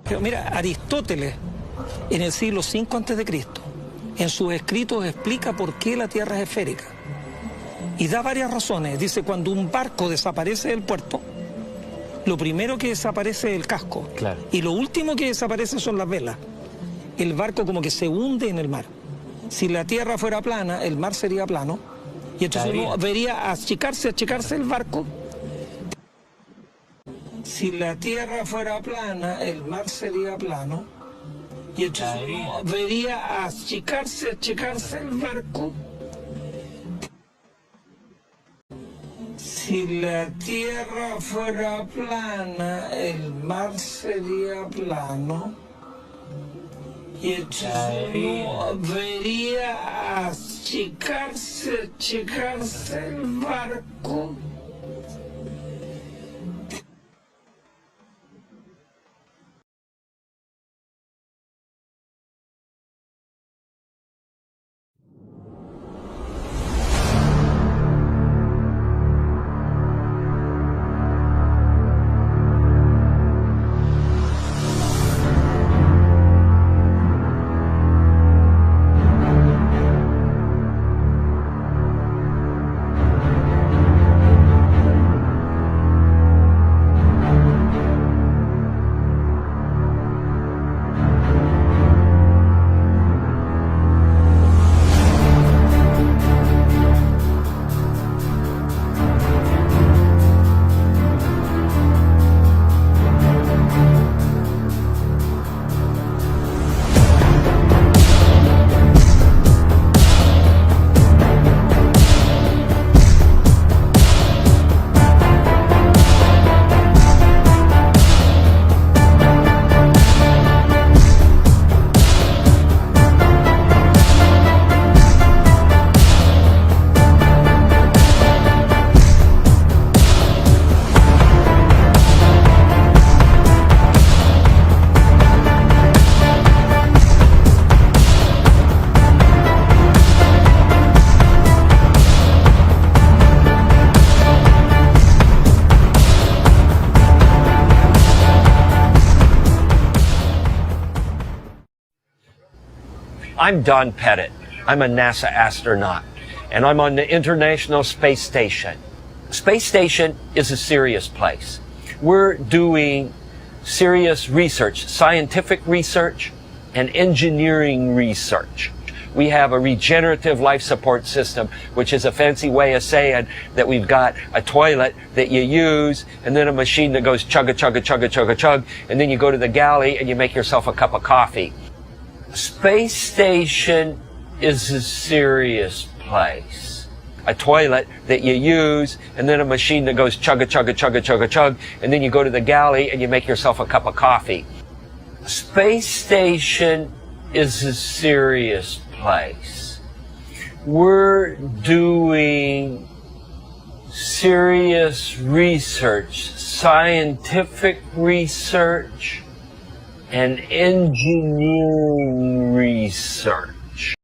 Pero mira, Aristóteles, en el siglo V a.C., en sus escritos explica por qué la Tierra es esférica. Y da varias razones. Dice, cuando un barco desaparece del puerto, lo primero que desaparece es el casco. Claro. Y lo último que desaparece son las velas. El barco como que se hunde en el mar. Si la Tierra fuera plana, el mar sería plano. Y entonces uno vería achicarse el barco. Si la Tierra fuera plana, el mar sería plano. Y entonces uno vería achicarse el barco. Si la Tierra fuera plana, el mar sería plano. Y entonces uno vería achicarse el barco. I'm Don Pettit. I'm a NASA astronaut, and I'm on the International Space Station. Space Station is a serious place. We're doing serious research, scientific research, and engineering research. We have a regenerative life support system, which is a fancy way of saying that we've got a toilet that you use, and then a machine that goes chugga, chugga, chugga, chugga, chug, and then you go to the galley and you make yourself a cup of coffee. Space Station is a serious place. A toilet that you use, and then a machine that goes chugga, chugga, chugga, chugga, chug, and then you go to the galley and you make yourself a cup of coffee. Space Station is a serious place. We're doing serious research, scientific research, and engineering research.